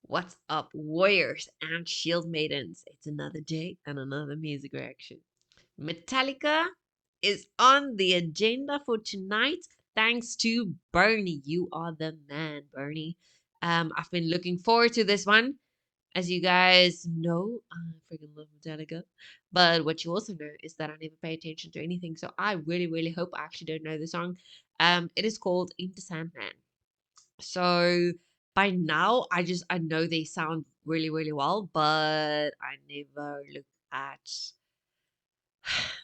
What's up, warriors and shield maidens? It's another day and another music reaction. Metallica is on the agenda for tonight thanks to Bernie. You are the man, Bernie. I've been looking forward to this one. As you guys know, I freaking love Metallica. But what you also know is that I never pay attention to anything. So I really, really hope I actually don't know the song. It is called Into Sandman. So by now, I know they sound really, really well, but I never look at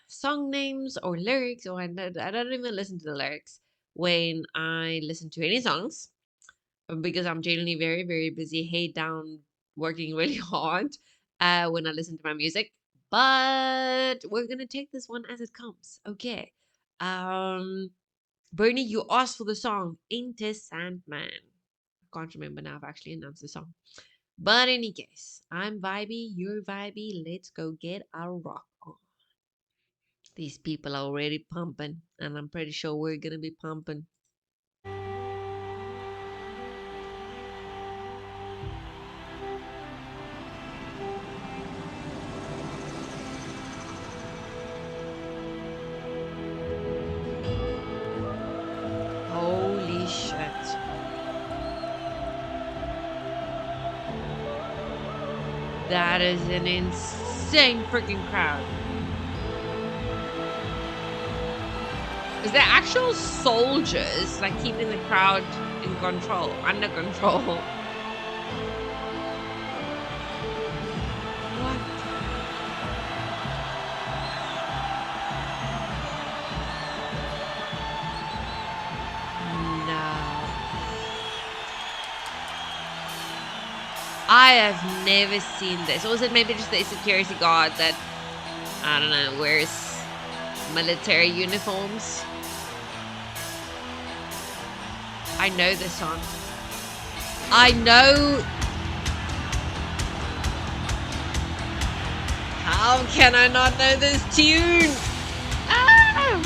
song names or lyrics, or I don't even listen to the lyrics when I listen to any songs because I'm generally very, very busy, head down, working really hard when I listen to my music. But we're gonna take this one as it comes. Okay. Um Bernie, you asked for the song Into Sandman. I can't remember now. I've actually announced the song. But in any case, I'm vibey, you're vibey. Let's go get our rock on. These people are already pumping, and I'm pretty sure we're gonna be pumping. Holy shit. That is an insane freaking crowd. Is there actual soldiers like keeping the crowd in control, under control? What? No. I have never seen this. Or is it maybe just the security guard that, I don't know, wears military uniforms? I know this song. I know. How can I not know this tune? Ah!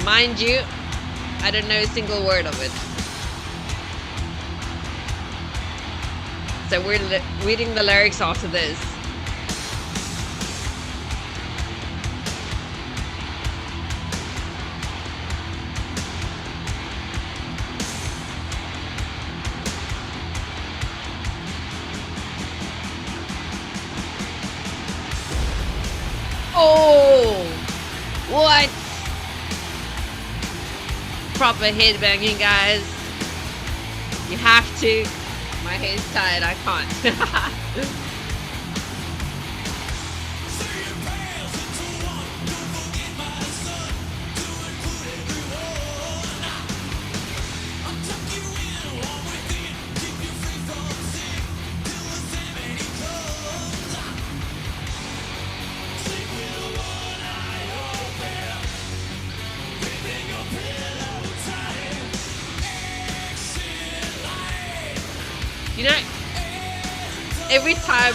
Mind you, I don't know a single word of it. So we're reading the lyrics after this. Oh, what? Proper headbanging, guys. You have to. My hair's tired, I can't. You know, every time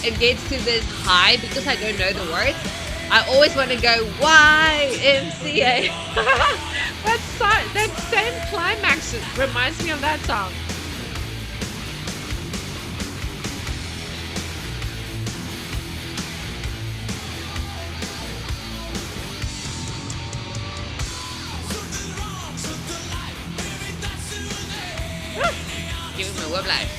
it gets to this high, because I don't know the words, I always want to go YMCA. That same climax reminds me of that song. Give him a web life.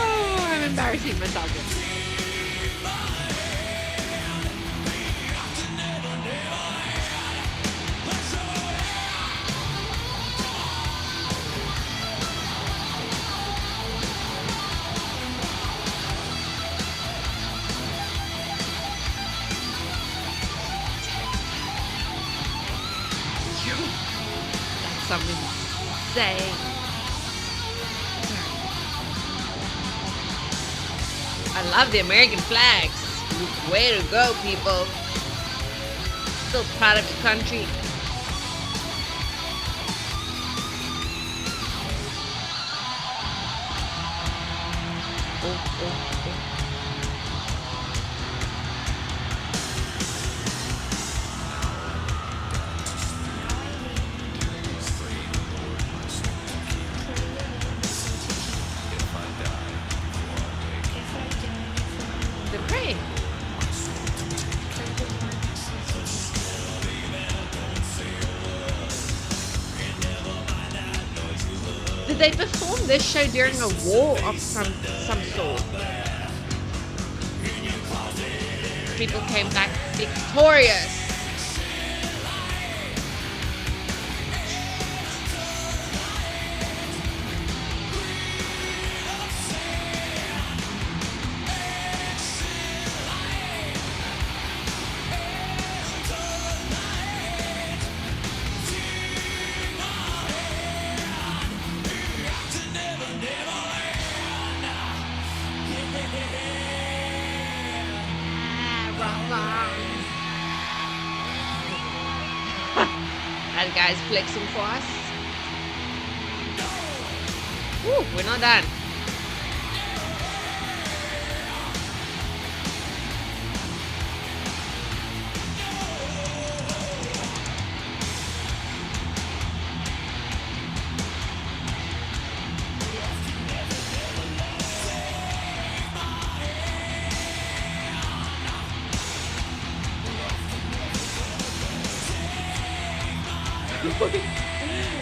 Oh, I'm embarrassing myself. That's something insane. I love the American flags. Way to go, people. Still proud of your country. Oh, oh, oh. They're praying. Did they perform this show during a war of some sort? People came back victorious. That guy's flexing for us. Woo, we're not done.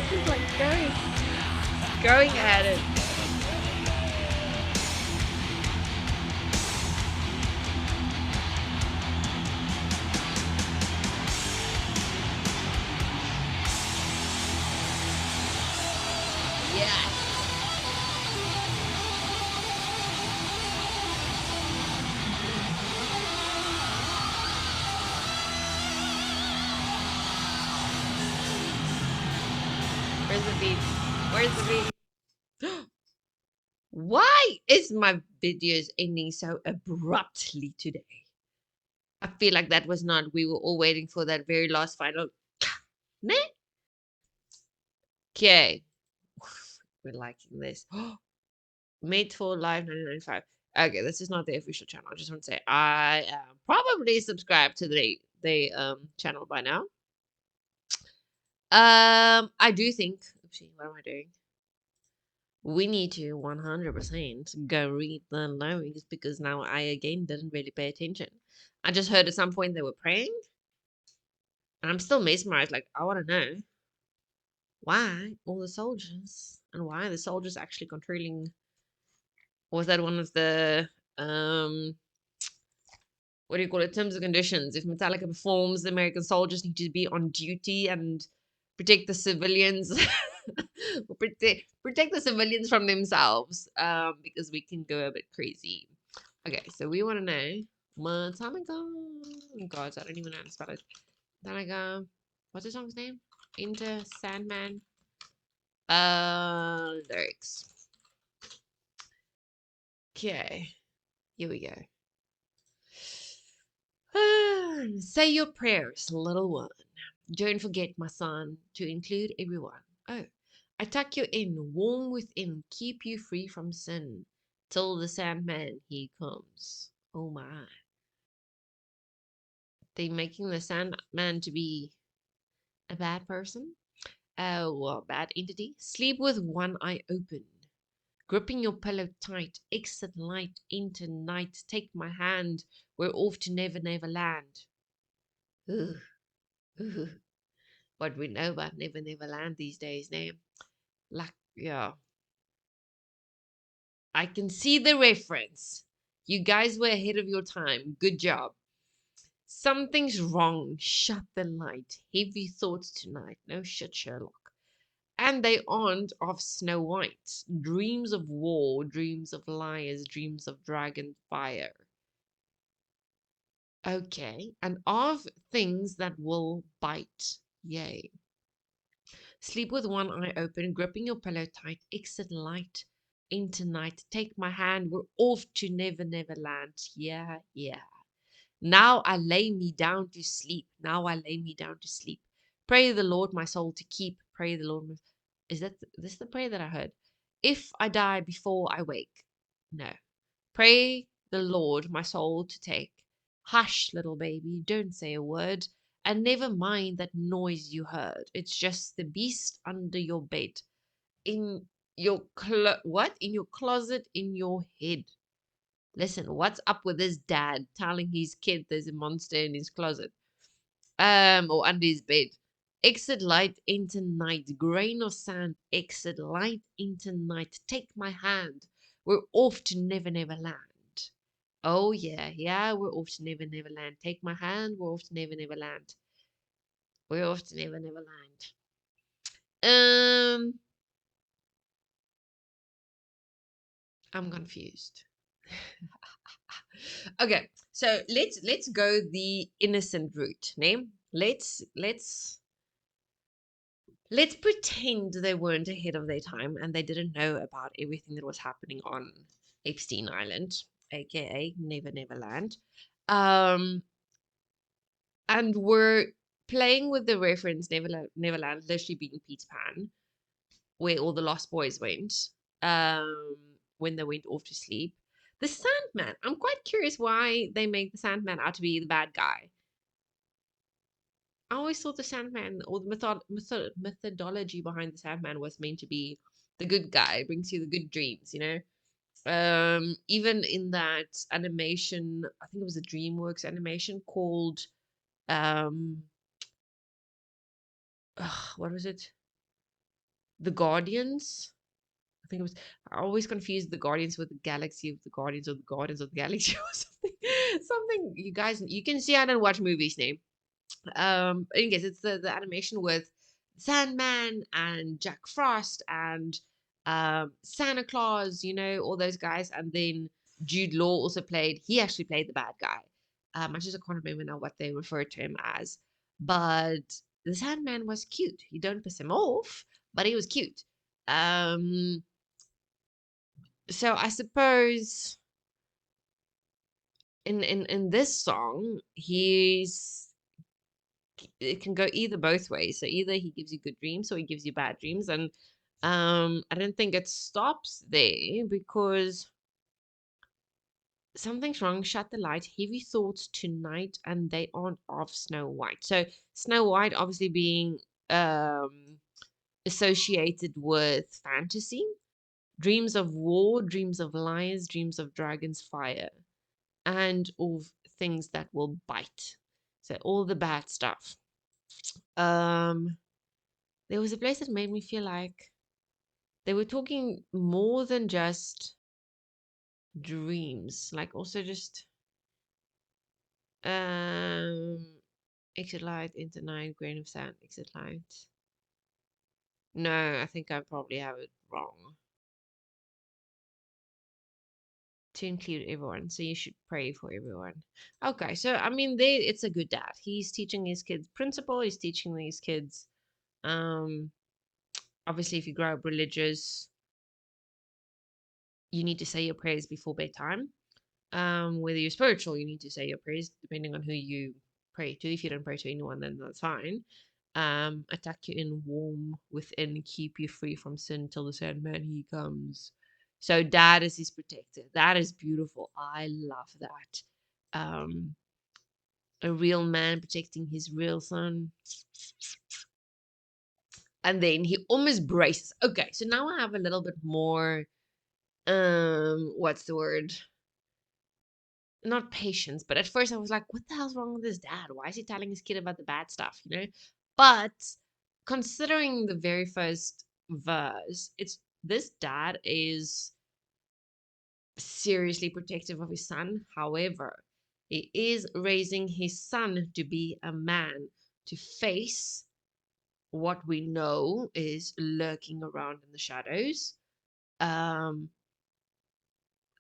He's like going at it. Yeah. Where's the beat? Where's the beat? Why is my videos ending so abruptly today? I feel like that was not. We were all waiting for that very last final. Nah. Okay. We're liking this. Made for Live 1995. Okay, this is not the official channel. I just want to say I am probably subscribed to the channel by now. I do think. Oopsie, what am I doing? We need to 100% go read the knowings because now I again didn't really pay attention. I just heard at some point they were praying, and I'm still mesmerized. Like, I want to know why all the soldiers and why the soldiers actually controlling. Was that one of the what do you call it? Terms and conditions. If Metallica performs, the American soldiers need to be on duty and protect the civilians. protect the civilians from themselves. Because we can go a bit crazy. Okay, so we want to know Metallica. Oh God, I don't even know how to spell it. Metallica. What's the song's name? Into Sandman. Lyrics. Okay, here we go. Say your prayers, little one. Don't forget, my son, to include everyone. Oh, I tuck you in, warm within, keep you free from sin, till the Sandman he comes. Oh my. They making the Sandman to be a bad person? Oh, well, bad entity. Sleep with one eye open, gripping your pillow tight, exit light into night. Take my hand, we're off to Never Never Land. Ugh. What we know about Never Never Land these days, name. Like, yeah. I can see the reference. You guys were ahead of your time. Good job. Something's wrong. Shut the light. Heavy thoughts tonight. No shit, Sherlock. And they aren't of Snow White. Dreams of war, dreams of liars, dreams of dragon fire. Okay, and of things that will bite. Yay. Sleep with one eye open, gripping your pillow tight. Exit light into night. Take my hand. We're off to Never Never Land. Yeah, yeah. Now I lay me down to sleep. Now I lay me down to sleep. Pray the Lord my soul to keep. Pray the Lord. Is that this the prayer that I heard? If I die before I wake. No. Pray the Lord my soul to take. Hush, little baby, don't say a word. And never mind that noise you heard. It's just the beast under your bed. In your what? In your closet, in your head. Listen, what's up with this dad telling his kid there's a monster in his closet? Or under his bed. Exit light into night. Grain of sand. Exit light into night. Take my hand. We're off to Never Never Land. Oh yeah, yeah, we're off to Never Never Land. Take my hand. We're off to Never Never Land. We're off to Never Never Land. I'm confused. Okay, so let's go the innocent route. Name. Let's pretend they weren't ahead of their time and they didn't know about everything that was happening on Epstein Island, aka Never Never Land. And we're playing with the reference Neverland literally being Peter Pan, where all the lost boys went um, when they went off to sleep. The Sandman. I'm quite curious why they make the Sandman out to be the bad guy. I always thought the Sandman or the methodology behind the Sandman was meant to be the good guy, brings you the good dreams, you know. Even in that animation, I think it was a DreamWorks animation called um, what was it? The Guardians. I think it was. I always confused the Guardians with the Galaxy of the Guardians or the Guardians of the Galaxy or something. Something you guys, you can see I don't watch movies name. I guess it's the animation with Sandman and Jack Frost and Santa Claus, you know, all those guys. And then Jude Law also played, he actually played the bad guy. I just can't remember now what they refer to him as. But the Sandman was cute. You don't piss him off, but he was cute. Um, so I suppose in this song, it can go either both ways. So either he gives you good dreams or he gives you bad dreams. And I don't think it stops there because something's wrong. Shut the light. Heavy thoughts tonight, and they aren't of Snow White. So Snow White obviously being associated with fantasy, dreams of war, dreams of liars, dreams of dragons, fire, and of things that will bite. So all the bad stuff. Um, there was a place that made me feel like they were talking more than just dreams, like also just um exit light into nine grain of sand, exit light. No, I think I probably have it wrong. To include everyone, so you should pray for everyone. Okay, so I mean, it's a good dad. He's teaching his kids principle. He's teaching these kids. Um, Obviously, if you grow up religious, you need to say your prayers before bedtime. Whether you're spiritual, you need to say your prayers depending on who you pray to. If you don't pray to anyone, then that's fine. Attack you in, warm within, keep you free from sin till the Sandman he comes. So dad is his protector. That is beautiful. I love that. A real man protecting his real son. And then he almost braces. Okay, so now I have a little bit more what's the word? Not patience, but at first I was like, what the hell's wrong with this dad? Why is he telling his kid about the bad stuff, you know? But considering the very first verse, it's this dad is seriously protective of his son. However, he is raising his son to be a man, to face what we know is lurking around in the shadows. Um,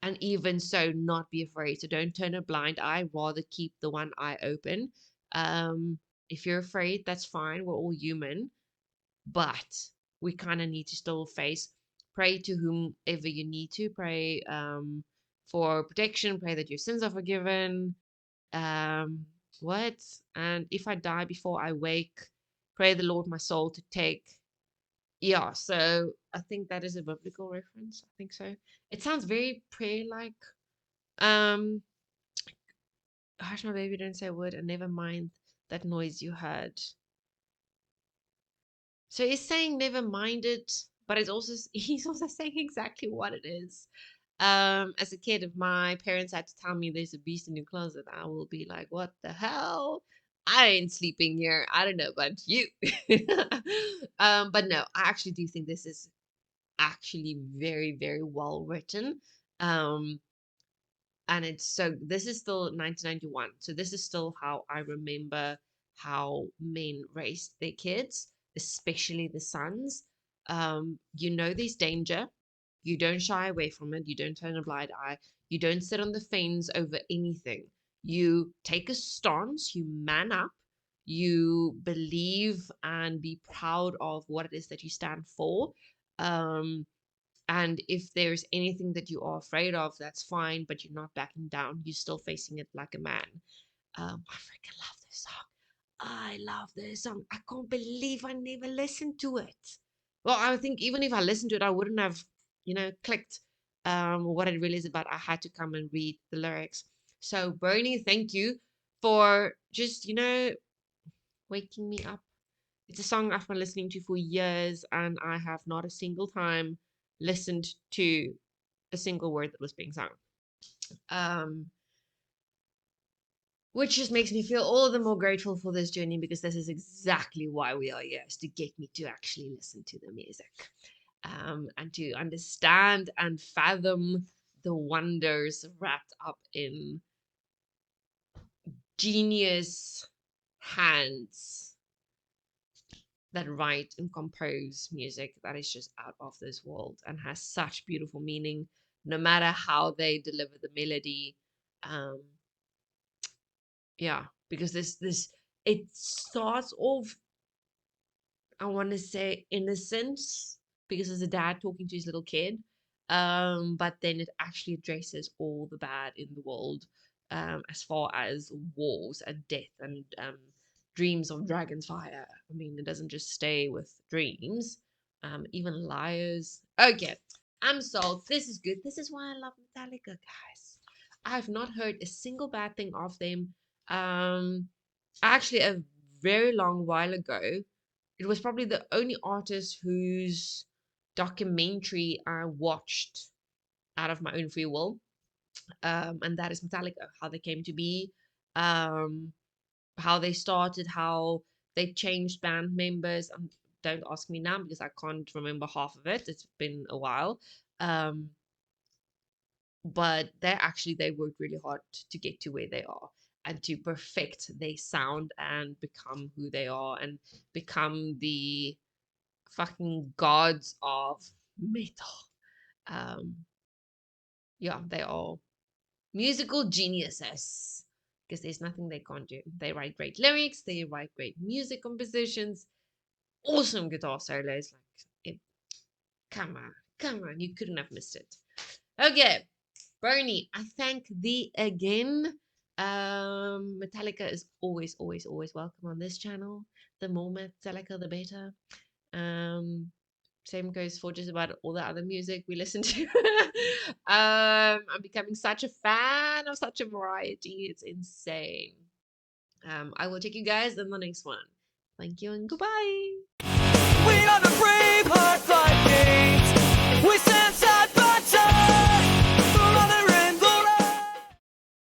and even so, not be afraid. So don't turn a blind eye, rather keep the one eye open. Um, if you're afraid, that's fine. We're all human, but we kind of need to still face, pray to whomever you need to, pray for protection, pray that your sins are forgiven. Um, what? And if I die before I wake, pray the Lord my soul to take. Yeah, so I think that is a biblical reference. I think so. It sounds very prayer-like. Um, Hush, my baby, don't say a word, and never mind that noise you heard. So he's saying never mind it, but it's also he's also saying exactly what it is. As a kid, if my parents had to tell me there's a beast in your closet, I will be like, what the hell? I ain't sleeping here. I don't know about you. But no, I actually do think this is actually very, very well written. Um, and it's so this is still 1991, so this is still how I remember how men raised their kids, especially the sons. You know there's danger, you don't shy away from it, you don't turn a blind eye, you don't sit on the fence over anything, you take a stance, you man up, you believe and be proud of what it is that you stand for. um and if there's anything that you are afraid of, that's fine, but you're not backing down. You're still facing it like a man. I freaking love this song. I love this song. I can't believe I never listened to it. Well, I think even if I listened to it, I wouldn't have, clicked what it really is about. I had to come and read the lyrics. So, Bernie, thank you for just, waking me up. It's a song I've been listening to for years, and I have not a single time listened to a single word that was being sung. Um, which just makes me feel all the more grateful for this journey, because this is exactly why we are here, is to get me to actually listen to the music, and to understand and fathom the wonders wrapped up in genius hands that write and compose music that is just out of this world and has such beautiful meaning, no matter how they deliver the melody. um yeah, because this it starts off, I want to say, innocence, because it's a dad talking to his little kid. But then it actually addresses all the bad in the world, as far as wars and death and dreams of dragon's fire. I mean, it doesn't just stay with dreams, even liars. Okay, I'm sold. This is good. This is why I love Metallica, guys. I've not heard a single bad thing of them. Actually, a very long while ago, it was probably the only artist whose documentary I watched out of my own free will, and that is Metallica. How they came to be, um, how they started, how they changed band members. Don't ask me now because I can't remember half of it. It's been a while. Um, but they worked really hard to get to where they are and to perfect their sound and become who they are and become the fucking gods of metal. Um, yeah, they are musical geniuses, because there's nothing they can't do. They write great lyrics, they write great music compositions, awesome guitar solos. Like, come on, you couldn't have missed it. Okay, Bernie, I thank thee again. Metallica is always, always, always welcome on this channel. The more Metallica, the better. Um, Same goes for just about all the other music we listen to. I'm becoming such a fan of such a variety. It's insane. I will check you guys in the next one. Thank you and goodbye. We are the